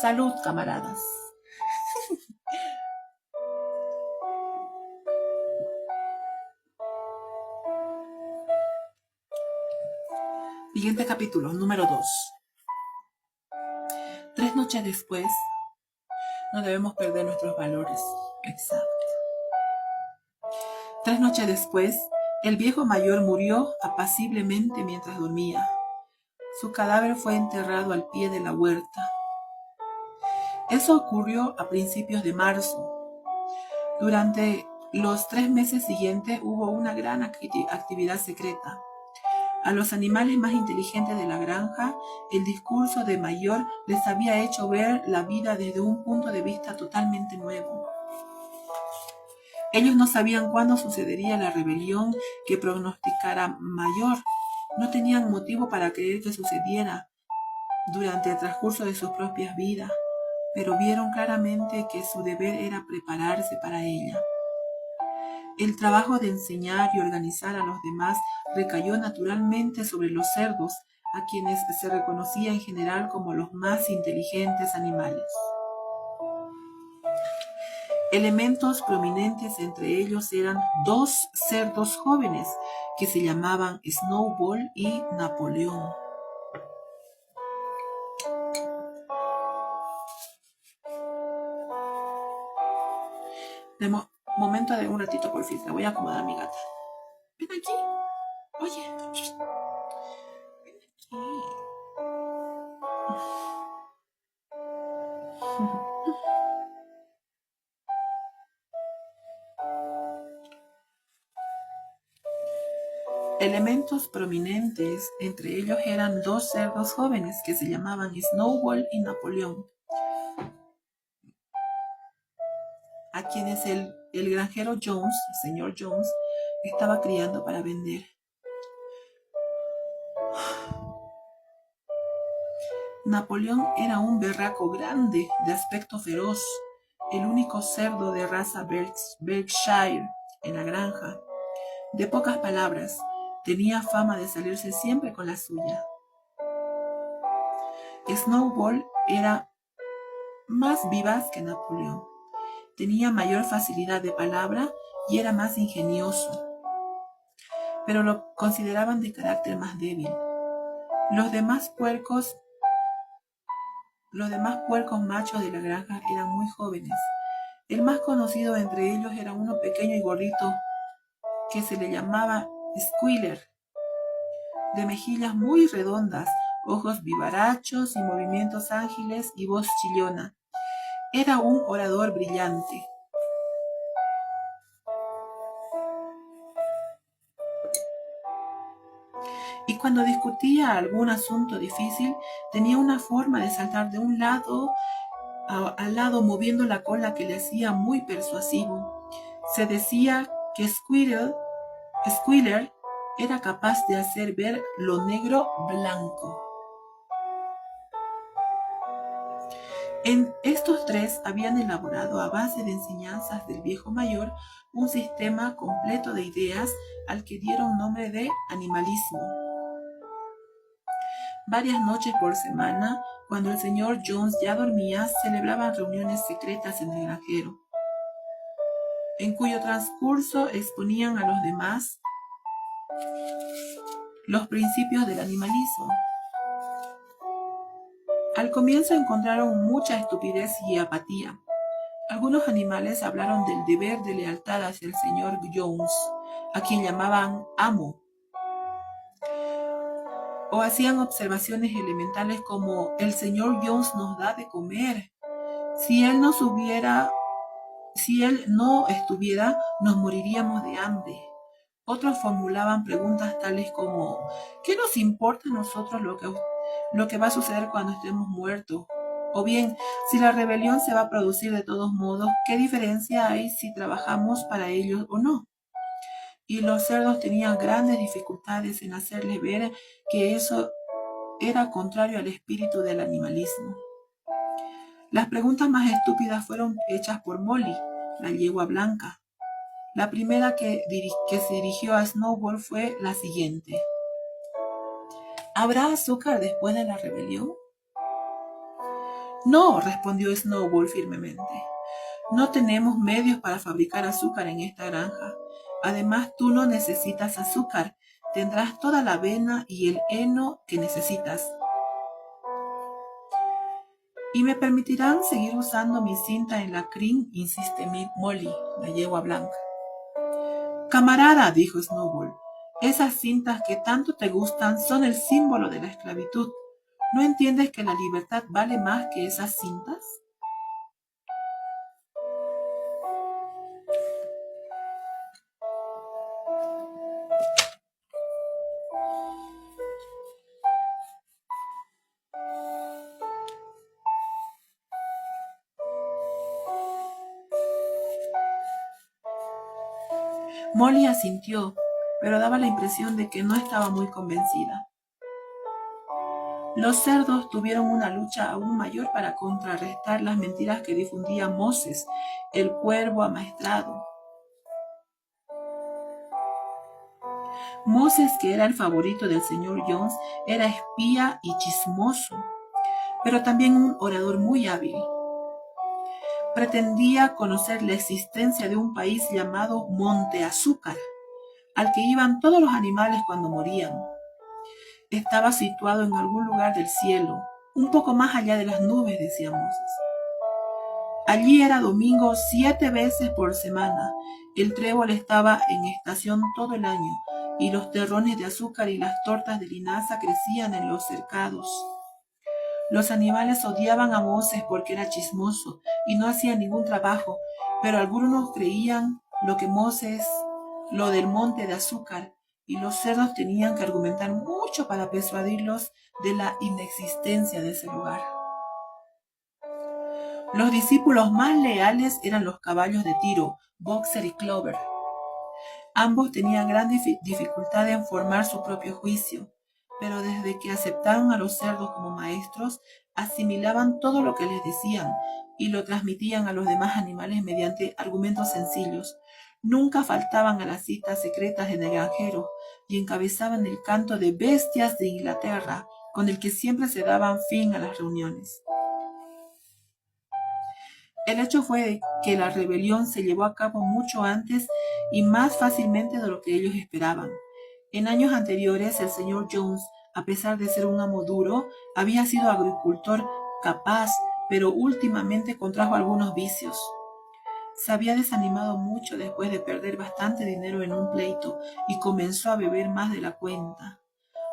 Salud, camaradas. Siguiente capítulo, número 2. 3 noches después, no debemos perder nuestros valores. Exacto. 3 noches después, el viejo mayor murió apaciblemente mientras dormía. Su cadáver fue enterrado al pie de la huerta. Eso ocurrió a principios de marzo. Durante los 3 meses siguientes hubo una gran actividad secreta. A los animales más inteligentes de la granja, el discurso de Mayor les había hecho ver la vida desde un punto de vista totalmente nuevo. Ellos no sabían cuándo sucedería la rebelión que pronosticara Mayor. No tenían motivo para creer que sucediera durante el transcurso de sus propias vidas, pero vieron claramente que su deber era prepararse para ella. El trabajo de enseñar y organizar a los demás recayó naturalmente sobre los cerdos, a quienes se reconocía en general como los más inteligentes animales. Elementos prominentes entre ellos eran 2 cerdos jóvenes que se llamaban Snowball y Napoleón. Momento de un ratito, por fin. Le voy a acomodar a mi gata. Ven aquí. Oye. Ven aquí. Elementos prominentes entre ellos eran 2 cerdos jóvenes que se llamaban Snowball y Napoleón, a quienes el granjero Jones, el señor Jones, estaba criando para vender. Napoleón era un berraco grande, de aspecto feroz, el único cerdo de raza Berkshire en la granja. De pocas palabras, tenía fama de salirse siempre con la suya. Snowball era más vivaz que Napoleón. Tenía mayor facilidad de palabra y era más ingenioso, pero lo consideraban de carácter más débil. Los demás puercos machos de la granja eran muy jóvenes. El más conocido entre ellos era uno pequeño y gordito que se le llamaba Squealer, de mejillas muy redondas, ojos vivarachos y movimientos ágiles y voz chillona. Era un orador brillante. Y cuando discutía algún asunto difícil, tenía una forma de saltar de un lado al lado moviendo la cola que le hacía muy persuasivo. Se decía que Squealer era capaz de hacer ver lo negro blanco. En estos 3 habían elaborado a base de enseñanzas del viejo mayor un sistema completo de ideas al que dieron nombre de animalismo. Varias noches por semana, cuando el señor Jones ya dormía, celebraban reuniones secretas en el granjero, en cuyo transcurso exponían a los demás los principios del animalismo. Al comienzo encontraron mucha estupidez y apatía. Algunos animales hablaron del deber de lealtad hacia el señor Jones, a quien llamaban amo, o hacían observaciones elementales como: el señor Jones nos da de comer. Si él no estuviera, nos moriríamos de hambre. Otros formulaban preguntas tales como: ¿qué nos importa a nosotros lo que va a suceder cuando estemos muertos? O bien, si la rebelión se va a producir de todos modos, ¿qué diferencia hay si trabajamos para ellos o no? Y los cerdos tenían grandes dificultades en hacerles ver que eso era contrario al espíritu del animalismo. Las preguntas más estúpidas fueron hechas por Molly, la yegua blanca. La primera que se dirigió a Snowball fue la siguiente: ¿habrá azúcar después de la rebelión? No, respondió Snowball firmemente. No tenemos medios para fabricar azúcar en esta granja. Además, tú no necesitas azúcar. Tendrás toda la avena y el heno que necesitas. ¿Y me permitirán seguir usando mi cinta en la crin?, insiste Molly, la yegua blanca. Camarada, dijo Snowball, esas cintas que tanto te gustan son el símbolo de la esclavitud. ¿No entiendes que la libertad vale más que esas cintas? Molly asintió, pero daba la impresión de que no estaba muy convencida. Los cerdos tuvieron una lucha aún mayor para contrarrestar las mentiras que difundía Moses, el cuervo amaestrado. Moses, que era el favorito del señor Jones, era espía y chismoso, pero también un orador muy hábil. Pretendía conocer la existencia de un país llamado Monte Azúcar, al que iban todos los animales cuando morían. Estaba situado en algún lugar del cielo, un poco más allá de las nubes, decía Moses. Allí era domingo 7 veces por semana. El trébol estaba en estación todo el año, y los terrones de azúcar y las tortas de linaza crecían en los cercados. Los animales odiaban a Moses porque era chismoso y no hacía ningún trabajo, pero algunos creían lo del monte de azúcar, y los cerdos tenían que argumentar mucho para persuadirlos de la inexistencia de ese lugar. Los discípulos más leales eran los caballos de tiro, Boxer y Clover. Ambos tenían gran dificultad en formar su propio juicio, pero desde que aceptaron a los cerdos como maestros, asimilaban todo lo que les decían y lo transmitían a los demás animales mediante argumentos sencillos. Nunca faltaban a las citas secretas en el granjero y encabezaban el canto de bestias de Inglaterra, con el que siempre se daban fin a las reuniones. El hecho fue que la rebelión se llevó a cabo mucho antes y más fácilmente de lo que ellos esperaban. En años anteriores, el señor Jones, a pesar de ser un amo duro, había sido agricultor capaz, pero últimamente contrajo algunos vicios. Se había desanimado mucho después de perder bastante dinero en un pleito y comenzó a beber más de la cuenta.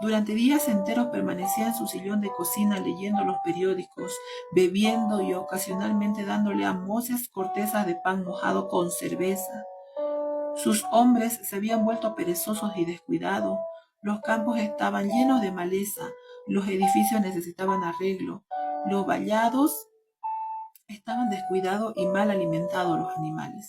Durante días enteros permanecía en su sillón de cocina leyendo los periódicos, bebiendo y ocasionalmente dándole a Moses cortezas de pan mojado con cerveza. Sus hombres se habían vuelto perezosos y descuidados. Los campos estaban llenos de maleza, los edificios necesitaban arreglo, los vallados estaban descuidados y mal alimentados los animales.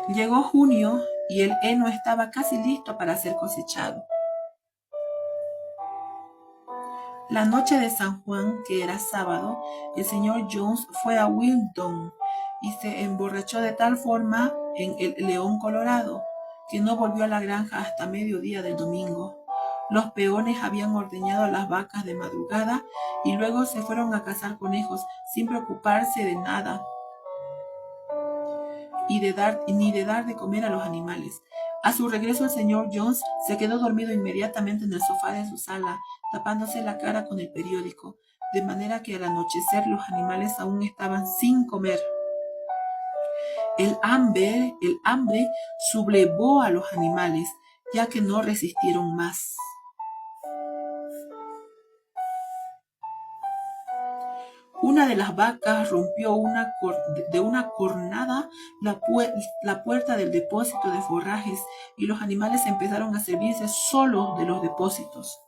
Llegó junio y el heno estaba casi listo para ser cosechado. La noche de San Juan, que era sábado, el señor Jones fue a Wilmington y se emborrachó de tal forma en el León Colorado que no volvió a la granja hasta mediodía del domingo. Los peones habían ordeñado las vacas de madrugada y luego se fueron a cazar conejos sin preocuparse de nada ni de dar de comer a los animales. A su regreso, el señor Jones se quedó dormido inmediatamente en el sofá de su sala, tapándose la cara con el periódico, de manera que al anochecer los animales aún estaban sin comer. El hambre sublevó a los animales, ya que no resistieron más. Una de las vacas rompió de una cornada la puerta del depósito de forrajes y los animales empezaron a servirse solos de los depósitos.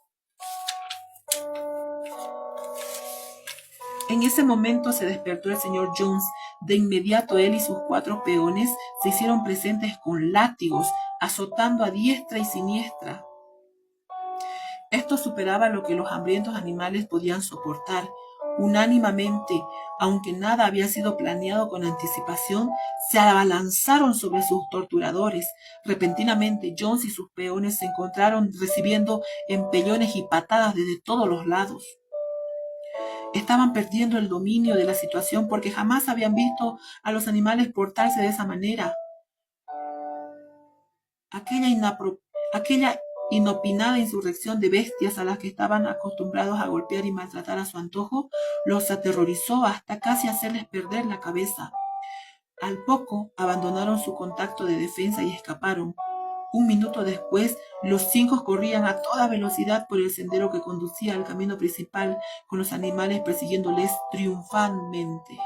En ese momento se despertó el señor Jones. De inmediato él y sus 4 peones se hicieron presentes con látigos, azotando a diestra y siniestra. Esto superaba lo que los hambrientos animales podían soportar. Unánimemente, aunque nada había sido planeado con anticipación, se abalanzaron sobre sus torturadores. Repentinamente, Jones y sus peones se encontraron recibiendo empellones y patadas desde todos los lados. Estaban perdiendo el dominio de la situación porque jamás habían visto a los animales portarse de esa manera. Aquella inopinada insurrección de bestias a las que estaban acostumbrados a golpear y maltratar a su antojo los aterrorizó hasta casi hacerles perder la cabeza. Al poco abandonaron su contacto de defensa y escaparon. Un minuto después, los 5 corrían a toda velocidad por el sendero que conducía al camino principal, con los animales persiguiéndoles triunfalmente.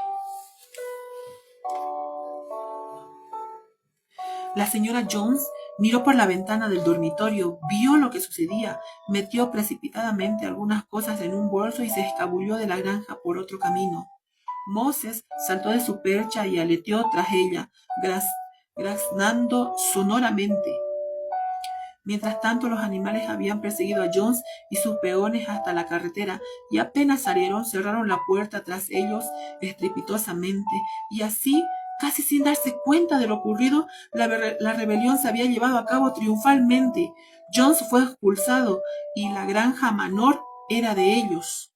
La señora Jones miró por la ventana del dormitorio, vio lo que sucedía, metió precipitadamente algunas cosas en un bolso y se escabulló de la granja por otro camino. Moses saltó de su percha y aleteó tras ella, graznando sonoramente. Mientras tanto, los animales habían perseguido a Jones y sus peones hasta la carretera, y apenas salieron, cerraron la puerta tras ellos estrepitosamente, y así, casi sin darse cuenta de lo ocurrido, la rebelión se había llevado a cabo triunfalmente. Jones fue expulsado, y la granja Manor era de ellos.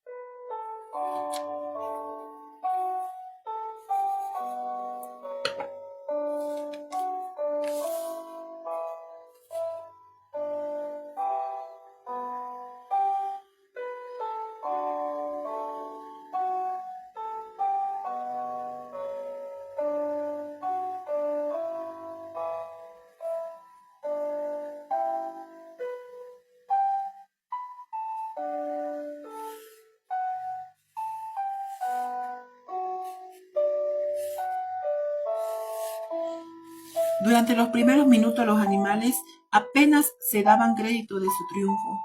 Durante los primeros minutos los animales apenas se daban crédito de su triunfo.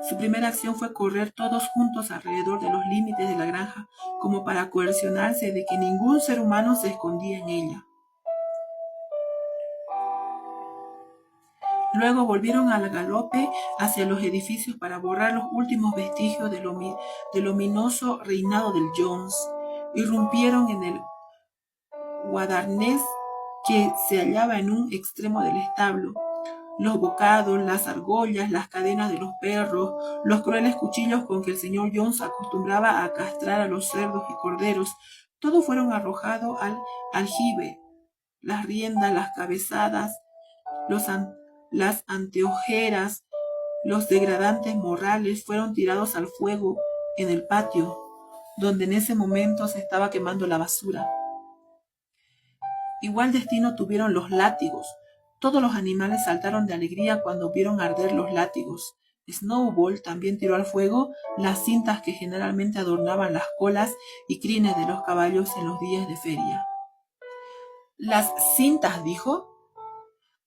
Su primera acción fue correr todos juntos alrededor de los límites de la granja, como para coercionarse de que ningún ser humano se escondía en ella. Luego volvieron al galope hacia los edificios para borrar los últimos vestigios del ominoso reinado del Jones. Irrumpieron en el guardarnés que se hallaba en un extremo del establo. Los bocados, las argollas, las cadenas de los perros, los crueles cuchillos con que el señor Jones acostumbraba a castrar a los cerdos y corderos, todos fueron arrojados al aljibe. Las riendas, las cabezadas, las anteojeras, los degradantes morrales fueron tirados al fuego en el patio, donde en ese momento se estaba quemando la basura. Igual destino tuvieron los látigos. Todos los animales saltaron de alegría cuando vieron arder los látigos. Snowball también tiró al fuego las cintas que generalmente adornaban las colas y crines de los caballos en los días de feria. Las cintas, dijo,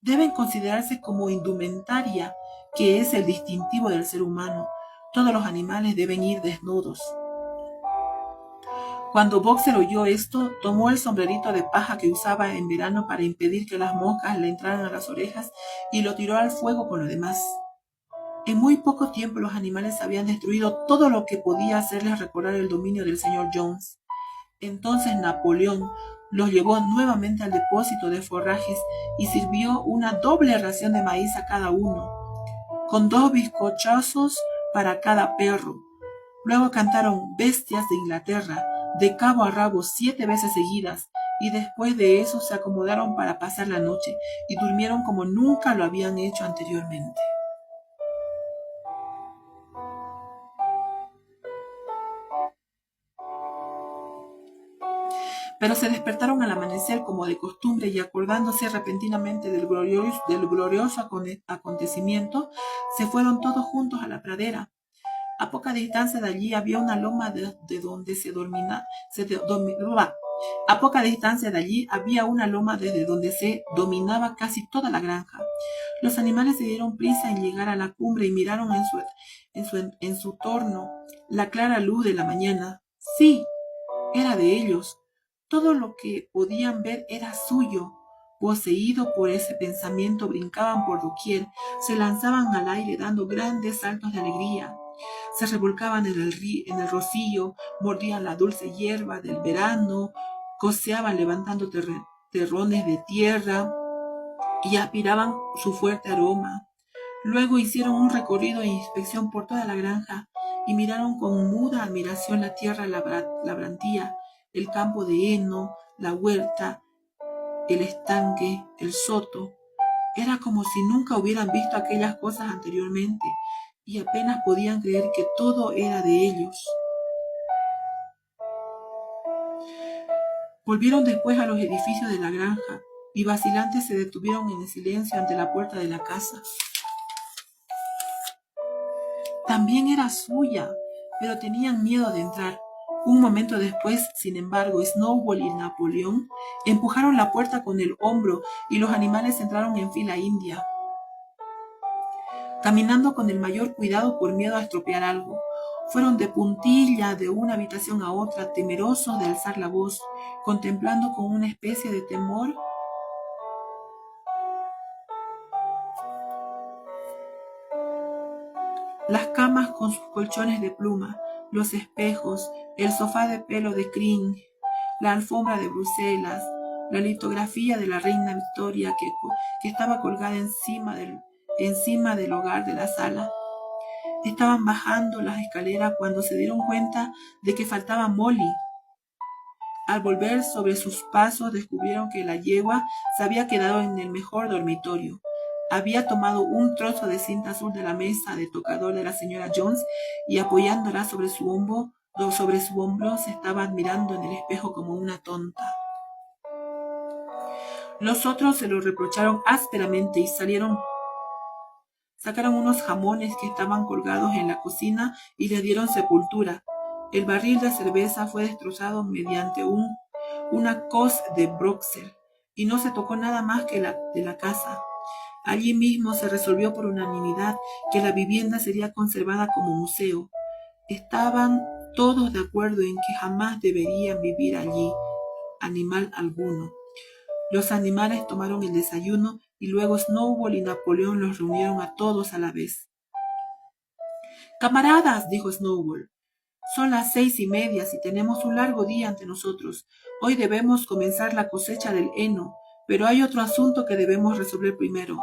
deben considerarse como indumentaria, que es el distintivo del ser humano. Todos los animales deben ir desnudos. Cuando Boxer oyó esto, tomó el sombrerito de paja que usaba en verano para impedir que las moscas le entraran a las orejas y lo tiró al fuego con lo demás. En muy poco tiempo los animales habían destruido todo lo que podía hacerles recordar el dominio del señor Jones. Entonces Napoleón los llevó nuevamente al depósito de forrajes y sirvió una doble ración de maíz a cada uno, con 2 bizcochazos para cada perro. Luego cantaron Bestias de Inglaterra, de cabo a rabo 7 veces seguidas, y después de eso se acomodaron para pasar la noche y durmieron como nunca lo habían hecho anteriormente. Pero se despertaron al amanecer como de costumbre y acordándose repentinamente del glorioso acontecimiento, se fueron todos juntos a la pradera. A poca distancia de allí había una loma desde donde se dominaba casi toda la granja. Los animales se dieron prisa en llegar a la cumbre y miraron en su torno la clara luz de la mañana. Sí, era de ellos. Todo lo que podían ver era suyo. Poseídos por ese pensamiento, brincaban por doquier, se lanzaban al aire dando grandes saltos de alegría. se revolcaban en el rocío, mordían la dulce hierba del verano, coseaban levantando terrones de tierra y aspiraban su fuerte aroma. Luego hicieron un recorrido e inspección por toda la granja y miraron con muda admiración la tierra labrantía, el campo de heno, la huerta, el estanque, el soto. Era como si nunca hubieran visto aquellas cosas anteriormente y apenas podían creer que todo era de ellos. Volvieron después a los edificios de la granja y vacilantes se detuvieron en el silencio ante la puerta de la casa. También era suya, pero tenían miedo de entrar. Un momento después, sin embargo, Snowball y Napoleón empujaron la puerta con el hombro y los animales entraron en fila india, caminando con el mayor cuidado por miedo a estropear algo. Fueron de puntilla de una habitación a otra, temerosos de alzar la voz, contemplando con una especie de temor las camas con sus colchones de pluma, los espejos, el sofá de pelo de crin, la alfombra de Bruselas, la litografía de la reina Victoria que estaba colgada encima del hogar de la sala. Estaban bajando las escaleras cuando se dieron cuenta de que faltaba Molly. Al volver sobre sus pasos descubrieron que la yegua se había quedado en el mejor dormitorio. Había tomado un trozo de cinta azul de la mesa de tocador de la señora Jones y apoyándola sobre su hombro se estaba admirando en el espejo como una tonta. Los otros se lo reprocharon ásperamente y sacaron unos jamones que estaban colgados en la cocina y le dieron sepultura. El barril de cerveza fue destrozado mediante una cos de Broxer y no se tocó nada más que de la casa. Allí mismo se resolvió por unanimidad que la vivienda sería conservada como museo. Estaban todos de acuerdo en que jamás deberían vivir allí animal alguno. Los animales tomaron el desayuno y luego Snowball y Napoleón los reunieron a todos a la vez. «Camaradas», dijo Snowball, «son las 6:30 y tenemos un largo día ante nosotros. Hoy debemos comenzar la cosecha del heno, pero hay otro asunto que debemos resolver primero».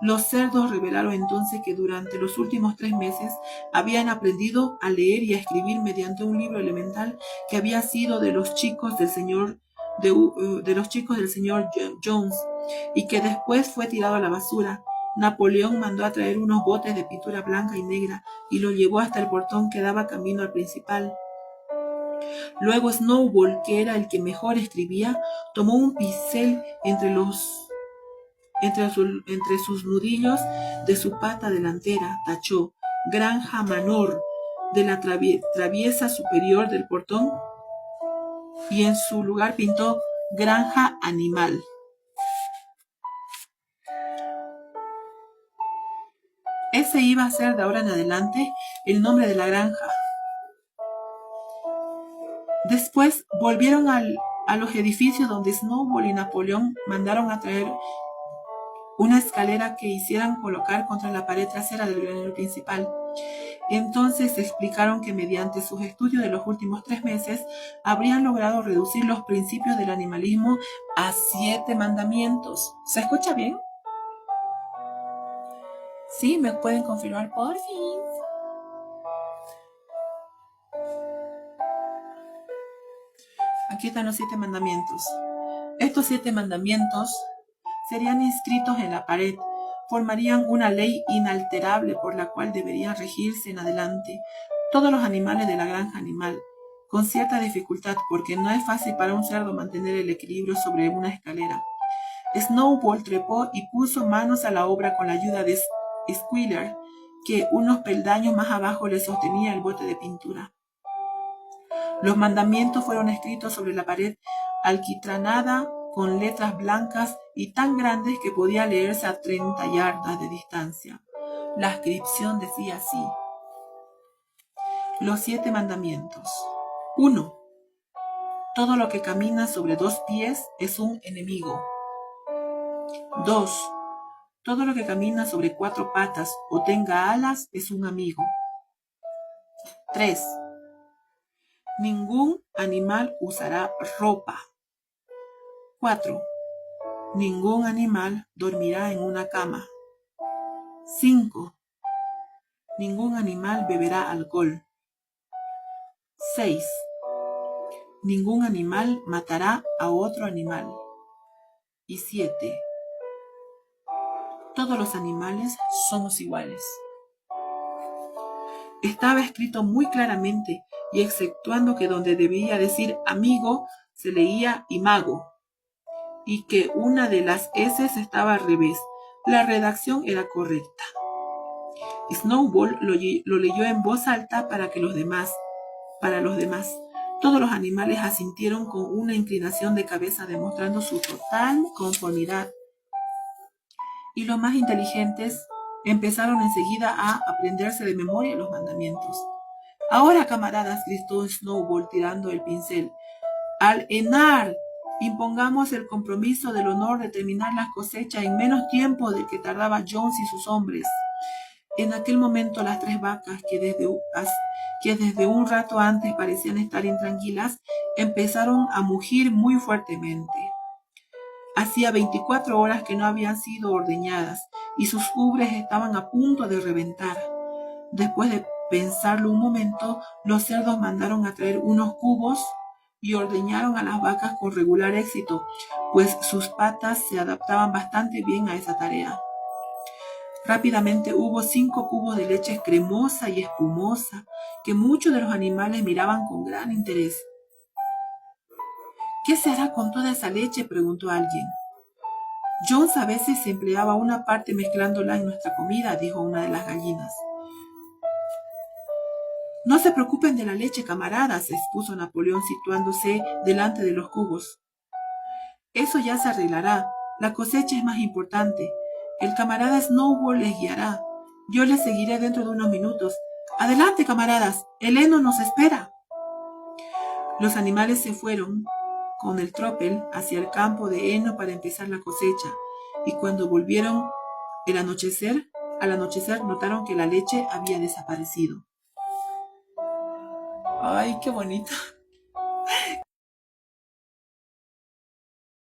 Los cerdos revelaron entonces que durante los últimos 3 meses habían aprendido a leer y a escribir mediante un libro elemental que había sido de los chicos del señor Jones y que después fue tirado a la basura. Napoleón mandó a traer unos botes de pintura blanca y negra y lo llevó hasta el portón que daba camino al principal. Luego Snowball, que era el que mejor escribía, tomó un pincel entre sus nudillos de su pata delantera, tachó Granja Manor de la traviesa superior del portón y en su lugar pintó Granja Animal. Ese iba a ser de ahora en adelante el nombre de la granja. Después volvieron a los edificios donde Snowball y Napoleón mandaron a traer una escalera que hicieran colocar contra la pared trasera del granero principal. Entonces explicaron que mediante sus estudios de los últimos 3 meses habrían logrado reducir los principios del animalismo a 7 mandamientos. ¿Se escucha bien? Sí, me pueden confirmar por fin. Aquí están los 7 mandamientos. Estos 7 mandamientos serían inscritos en la pared, formarían una ley inalterable por la cual deberían regirse en adelante todos los animales de la granja animal, con cierta dificultad porque no es fácil para un cerdo mantener el equilibrio sobre una escalera. Snowball trepó y puso manos a la obra con la ayuda de Squealer, que unos peldaños más abajo le sostenía el bote de pintura. Los mandamientos fueron escritos sobre la pared alquitranada con letras blancas y tan grandes que podía leerse a 30 yardas de distancia. La inscripción decía así: Los 7 mandamientos. 1. Todo lo que camina sobre 2 pies es un enemigo. 2. Todo lo que camina sobre 4 patas o tenga alas es un amigo. 3. Ningún animal usará ropa. 4. Ningún animal dormirá en una cama. 5. Ningún animal beberá alcohol. 6. Ningún animal matará a otro animal. Y 7. Todos los animales somos iguales. Estaba escrito muy claramente y exceptuando que donde debía decir amigo se leía imago y que una de las S estaba al revés. La redacción era correcta. Snowball lo leyó en voz alta para los demás. Todos los animales asintieron con una inclinación de cabeza demostrando su total conformidad. Y los más inteligentes empezaron enseguida a aprenderse de memoria los mandamientos. Ahora, camaradas, gritó Snowball tirando el pincel. Al ENAR, impongamos el compromiso del honor de terminar las cosechas en menos tiempo del que tardaba Jones y sus hombres. En aquel momento las 3 vacas, que desde un rato antes parecían estar intranquilas, empezaron a mugir muy fuertemente. Hacía 24 horas que no habían sido ordeñadas y sus ubres estaban a punto de reventar. Después de pensarlo un momento, los cerdos mandaron a traer unos cubos y ordeñaron a las vacas con regular éxito, pues sus patas se adaptaban bastante bien a esa tarea. Rápidamente hubo 5 cubos de leche cremosa y espumosa que muchos de los animales miraban con gran interés. ¿Qué se hará con toda esa leche?, preguntó alguien. Jones a veces empleaba una parte mezclándola en nuestra comida, dijo una de las gallinas. No se preocupen de la leche, camaradas, expuso Napoleón situándose delante de los cubos. Eso ya se arreglará. La cosecha es más importante. El camarada Snowball les guiará. Yo les seguiré dentro de unos minutos. Adelante, camaradas. El heno nos espera. Los animales se fueron con el tropel hacia el campo de heno para empezar la cosecha, y cuando volvieron al anochecer notaron que la leche había desaparecido. ¡Ay, qué bonito!